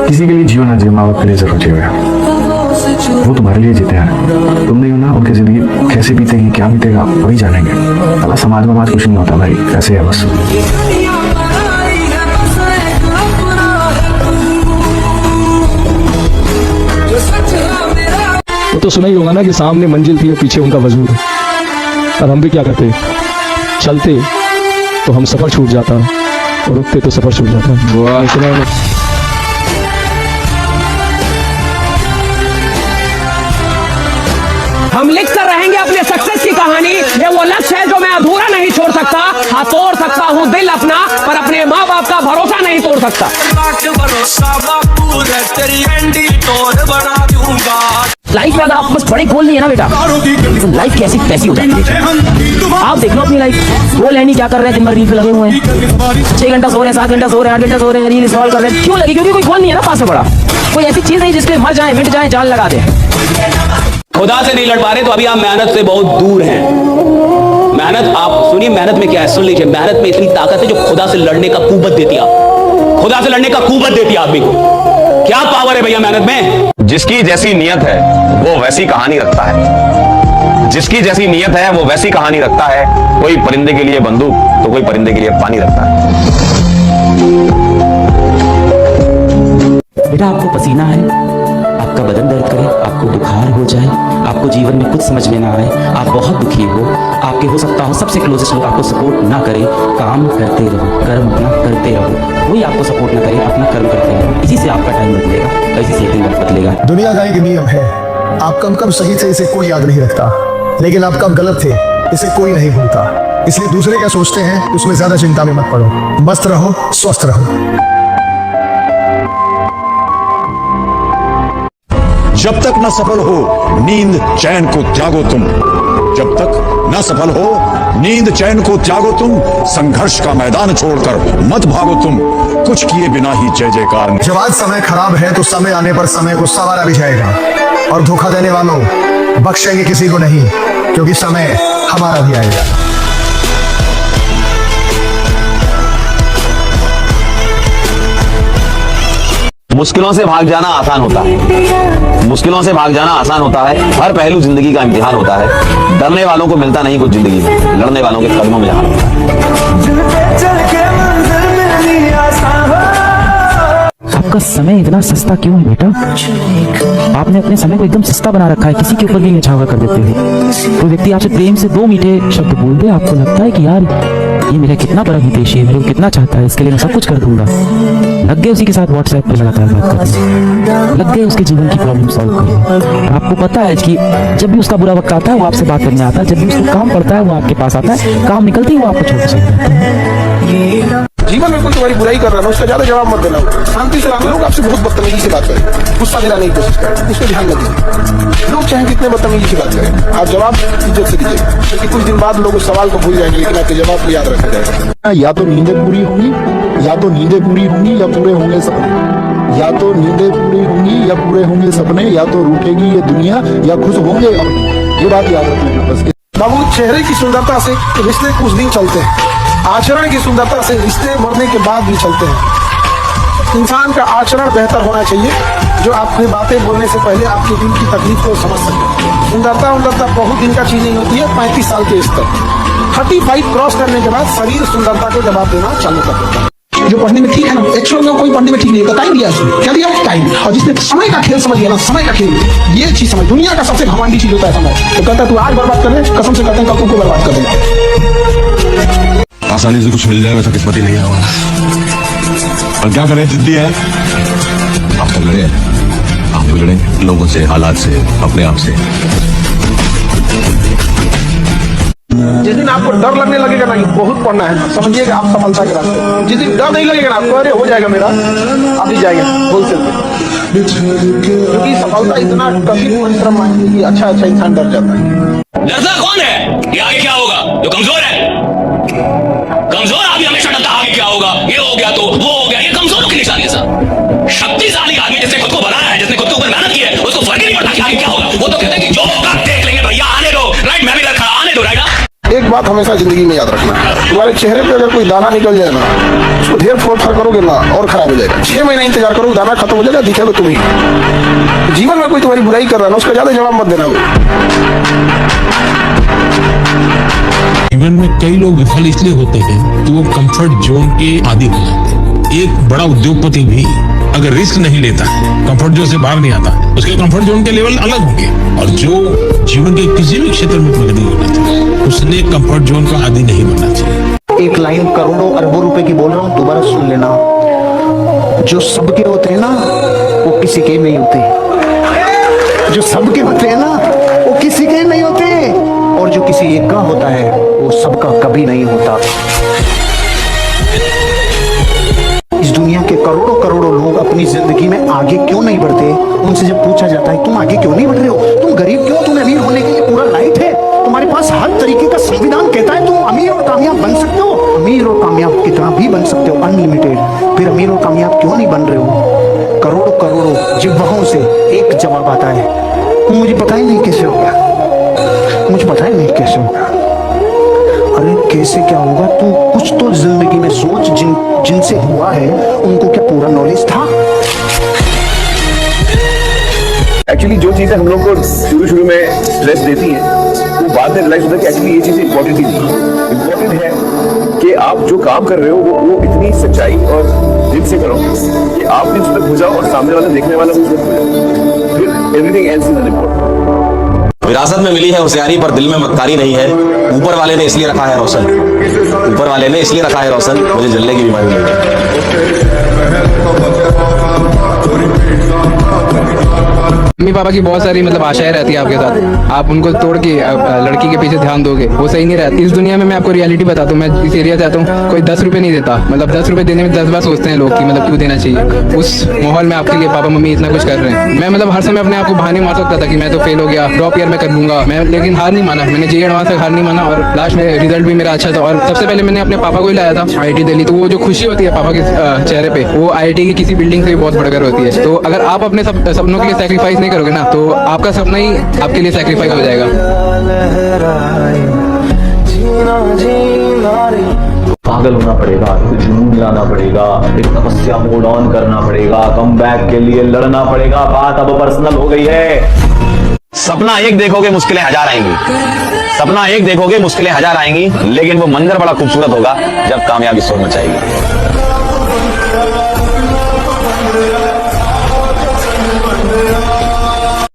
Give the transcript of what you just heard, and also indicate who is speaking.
Speaker 1: किसी के लिए जियो ना जियो, माँ बाप के लिए जरूर जियो। वो तुम्हारे लिए जीते हैं, तुम नहीं हो ना, उनकी जिंदगी कैसे बीतेगी, क्या बीतेगा वही जानेंगे। अल्लाह समाज में बात कुछ नहीं होता भाई, ऐसे है बस।
Speaker 2: वो तो सुना ही होगा ना कि सामने मंजिल थी और पीछे उनका वजूद। और हम भी क्या करते, चलते तो हम सफर छूट जाता और रुकते तो सफर छूट जाता।
Speaker 3: हम लिख कर रहेंगे अपने सक्सेस की कहानी। ये वो लक्ष्य है जो मैं अधूरा नहीं छोड़ सकता। हाँ, तोड़ सकता हूँ दिल अपना, पर अपने माँ बाप का भरोसा नहीं तोड़ सकता। लाइफ में अगर आप बस बड़े गोल नहीं है ना बेटा, तो लाइफ कैसी कैसी हो जाती है। आप देख लो अपनी लाइफ, गोल है नहीं, क्या कर रहे हैं, दिन भर रील पे लगे हुए हैं, 6 घंटा सो रहे हैं, 7 घंटा सो रहे हैं, 8 घंटा सो रहे हैं, रील स्क्रॉल कर रहे हैं। क्यों लगी? क्योंकि कोई गोल नहीं है ना पास में बड़ा, कोई ऐसी चीज नहीं जिसके मर जाए मिट जाए जान लगा दे।
Speaker 4: खुदा से नहीं लड़ पा रहे तो अभी आप मेहनत से बहुत दूर हैं। मेहनत, आप सुनिए मेहनत में क्या है, सुन लीजिए। मेहनत में इतनी ताकत है जो खुदा से लड़ने का कुव्वत देती है। खुदा से लड़ने का कुव्वत देती है आदमी को। क्या पावर है भैया मेहनत में।
Speaker 5: जिसकी जैसी नियत है वो वैसी कहानी रखता है। जिसकी जैसी नियत है वो वैसी कहानी रखता है। कोई परिंदे के लिए बंदूक तो कोई परिंदे के लिए पानी रखता है।
Speaker 6: बेटा आपको पसीना है, आपका बदन दर्द करे, आपको बुखार हो जाए, आपको जीवन में कुछ समझ में ना आए, आप बहुत दुखी हो, आपके हो सकता हो सबसे क्लोजेस्ट लोग आपको सपोर्ट ना करे, काम करते रहो, कर्म अपना करते रहो। कोई आपको सपोर्ट ना करे, अपना कर्म करते रहो। इसी से आपका टाइम बदलेगा, इसी से एक दिन बदलेगा।
Speaker 7: दुनिया का एक नियम है, आप कब सही थे इसे कोई याद नहीं रखता, लेकिन आप कब गलत थे इसे कोई नहीं भूलता। इसलिए दूसरे क्या सोचते हैं उसमें ज्यादा चिंता में मत पड़ो, मस्त रहो, स्वस्थ रहो।
Speaker 8: जब तक न सफल हो नींद चैन को त्यागो तुम। जब तक न सफल हो नींद चैन को त्यागो तुम। संघर्ष का मैदान छोड़कर मत भागो तुम। कुछ किए बिना ही जय जयकार।
Speaker 7: जब आज समय खराब है तो समय आने पर समय को सवारा भी जाएगा, और धोखा देने वालों बख्शेंगे किसी को नहीं, क्योंकि समय हमारा भी आएगा।
Speaker 5: मुश्किलों से भाग जाना आसान होता है। मुश्किलों से भाग जाना आसान होता है। हर पहलू जिंदगी का इम्तिहान होता है। डरने वालों को मिलता नहीं कुछ जिंदगी में, लड़ने वालों के कदमों में जहां होता है।
Speaker 6: आपका समय इतना सस्ता क्यों है बेटा? आपने अपने समय को एकदम सस्ता बना रखा है, किसी के ऊपर भी निछावर कर देते हो। कोई व्यक्ति आपसे प्रेम से 2 मीठे शब्द बोल दे, आपको लगता है कि यार ये मेरा कितना बड़ा हितैषी है, मेरे को कितना चाहता है, इसके लिए मैं सब कुछ कर दूंगा। लग गए उसी के साथ व्हाट्सएप पे लगातार बात करते, लग गए उसके जीवन की प्रॉब्लम सॉल्व करने। आपको पता है कि जब भी उसका बुरा वक्त आता है वो आपसे बात करने आता है, जब भी उसको काम पड़ता है वो आपके पास आता है, काम निकलती है वो आपको छोड़ सकता।
Speaker 9: जीवन में कोई तुम्हारी बुराई कर रहा है उसका ज्यादा जवाब मत देना, शांति से रहना। लोग आपसे बहुत बदतमीजी से बात करें, गुस्सा दिलाने की कोशिश करें, उसको ध्यान रखिए। लोग चाहे कितने बदतमीजी से बात करें, आप जवाब इज्जत से दीजिए, क्योंकि कुछ दिन बाद लोग उस सवाल को भूल जाएंगे, लेकिन आपके जवाब को याद रखा जाएगा।
Speaker 7: या तो नींदें पूरी होंगी, या तो नींदें पूरी होंगी, या पूरे होंगे सपने। या तो नींदें पूरी होंगी या पूरे होंगे सपने, या तो रूठेगी ये दुनिया या खुश होंगे। ये बात याद रखना बस।
Speaker 9: बाबू, चेहरे की सुंदरता से रिश्ते कुछ दिन चलते हैं, आचरण की सुंदरता से रिश्ते मरने के बाद भी चलते हैं। इंसान का आचरण बेहतर होना चाहिए, जो आपकी बातें बोलने से पहले आपके दिल की तकलीफ को समझ सके। सुंदरता बहुत दिन का चीज नहीं होती है। 35 साल के स्तर 35 क्रॉस करने के बाद शरीर सुंदरता को जवाब देना चालू कर देता है। जो पढ़ने में ठीक है ना, एक्चुअल में कोई पढ़ने में ठीक नहीं है, टाइम दिया उसने, क्या दिया? टाइम। और जिसने समय का खेल समझ लिया ना, समय का खेल, ये चीज समझ। दुनिया का सबसे घमंडी चीज होता है समय। तो कहता है तू आज बर्बाद कर ले, कसम से कहते हैं कल तुमको बर्बाद कर देगा।
Speaker 8: आसानी से कुछ मिल जाए वैसा किस्मत ही नहीं है हमारा। और क्या करें, जिद्दी है। आप तो लड़े, आप भी लड़े लोगों से, हालात से, अपने आप से।
Speaker 9: जिस दिन आपको डर लगने लगेगा ना, बहुत पढ़ना है, समझिएगा आप सफलता के रास्ते। जिस दिन डर नहीं लगेगा ना आपको, अरे हो जाएगा मेरा, आप ही जाएगा बोल सकते, क्योंकि सफलता इतना कठिन परिश्रम मांगती है। अच्छा इंसान डर जाता है।
Speaker 4: डरता कौन है? ये आगे क्या होगा? जो कमजोर है। कमजोर आदमी हमेशा डरता आगे क्या होगा, ये हो गया तो वो हो गया। ये कमजोरों की निशानी है सर। शक्तिशाली आदमी जिसने खुद को बनाया है, जिसने खुद के ऊपर मेहनत की है, उसको फर्क ही नहीं पड़ता कि आगे क्या होगा। वो तो कहते हैं कि जो होगा देख लेंगे भैया।
Speaker 9: एक बात हमेशा जिंदगी में याद रखना है, तुम्हारे चेहरे पे अगर कोई दाना निकल जाए ना, उसको ढेर फोड़ करोगे ना और खराब हो जाएगा। 6 महीना इंतजार करो, दाना खत्म हो जाएगा, दिखेगा तुम ही। जीवन में कोई तुम्हारी बुराई कर रहा है ना, उसका ज्यादा जवाब मत देना।
Speaker 10: जीवन में कई लोग विफल इसलिए होते हैं कि वो कंफर्ट जोन के आदी हो जाते हैं। एक बड़ा उद्योगपति भी अगर रिस्क नहीं लेता है, कंफर्ट जोन से बाहर नहीं आता, उसके कंफर्ट जोन के लेवल अलग होंगे। और जो जीवन के किसी भी क्षेत्र में प्रगति करना चाहिए, उसने कंफर्ट जोन का आदी नहीं बनना चाहिए।
Speaker 7: एक लाइन करोड़ों अरबों रुपए की बोल रहा हूँ, दोबारा सुन लेना। जो सबके होते हैं ना, वो किसी के नहीं होते। जो सबके होते हैं ना, वो किसी के नहीं होते। और जो किसी एक का होता है, वो सबका कभी नहीं होता। इस दुनिया के करोड़ों करोड़ों लोग अपनी जिंदगी में आगे क्यों नहीं बढ़ते? उनसे जब पूछा जाता है तुम आगे क्यों नहीं बढ़ रहे हो, तुम गरीब क्यों, तुम्हें अमीर होने के लिए पूरा राइट है, तुम्हारे पास हर तरीके का संविधान कहता है तुम अमीर और कामयाब बन सकते हो, अमीर और कामयाब कितना भी बन सकते हो, अनलिमिटेड। फिर अमीर और कामयाब क्यों नहीं बन रहे हो? करोड़ों करोड़ों जिह्वाओं से एक जवाब आता है, मुझे पता ही नहीं कैसे होगा, मुझे पता ही नहीं कैसे होगा। अरे कैसे क्या होगा? तू कुछ तो जिंदगी में सोच, जिनसे हुआ है उनको क्या पूरा नॉलेज था?
Speaker 1: एक्चुअली जो चीजें हम लोग को शुरू में स्ट्रेस देती हैं, वो बाद में रियलाइज होता है कि एक्चुअली ये चीजें इंपॉर्टेंट ही नहीं। इंपॉर्टेंट है कि आप जो काम कर रहे हो वो इतनी सच्चाई और दिल से करो कि आप भी उसमें खो जाओ और सामने वाला देखने वाला भी उसमें खो जाए, फिर एवरीथिंग एल्स इज अनइम्पोर्टेंट।
Speaker 5: विरासत में मिली है होशियारी, पर दिल में मक्कारी नहीं है। ऊपर वाले ने इसलिए रखा है रोशन, ऊपर वाले ने इसलिए रखा है रोशन, मुझे जलने की बीमारी नहीं है।
Speaker 11: मम्मी पापा की बहुत सारी मतलब आशाएं रहती है आपके साथ, आप उनको तोड़ के लड़की के पीछे ध्यान दोगे, वो सही नहीं रहती। इस दुनिया में मैं आपको रियलिटी बताता हूँ, मैं इस एरिया से आता हूँ, कोई 10 रुपए नहीं देता, मतलब 10 रुपए देने में 10 बार सोचते हैं लोग कि मतलब क्यों देना चाहिए। उस माहौल में आपके लिए पापा मम्मी इतना कुछ कर रहे हैं। मैं मतलब हर समय अपने आप को बहाने मार सकता था कि मैं तो फेल हो गया, ड्रॉप ईयर में कर लूंगा मैं, लेकिन हार नहीं माना। मैंने जेईई एडवांस तक हार नहीं माना और लास्ट में रिजल्ट भी मेरा अच्छा था। और सबसे पहले मैंने अपने पापा को ही लाया था IIT दिल्ली, तो वो जो खुशी होती है पापा के चेहरे पे, वो IIT की किसी बिल्डिंग से भी बहुत बढ़कर होती है। तो अगर आप अपने सपनों के लिए सैक्रिफाइस नहीं करोगे ना, तो आपका सपना ही आपके लिए सैक्रिफाइस हो जाएगा।
Speaker 5: पागल होना पड़ेगा, जुनून लाना पड़ेगा, एक तपस्या मोड ऑन करना पड़ेगा, कमबैक के लिए लड़ना पड़ेगा। बात अब पर्सनल हो गई है। सपना एक देखोगे मुश्किलें हजार आएंगी, सपना एक देखोगे मुश्किलें हजार आएंगी, लेकिन वो मंजर बड़ा खूबसूरत होगा जब कामयाबी शोर मचाएगी।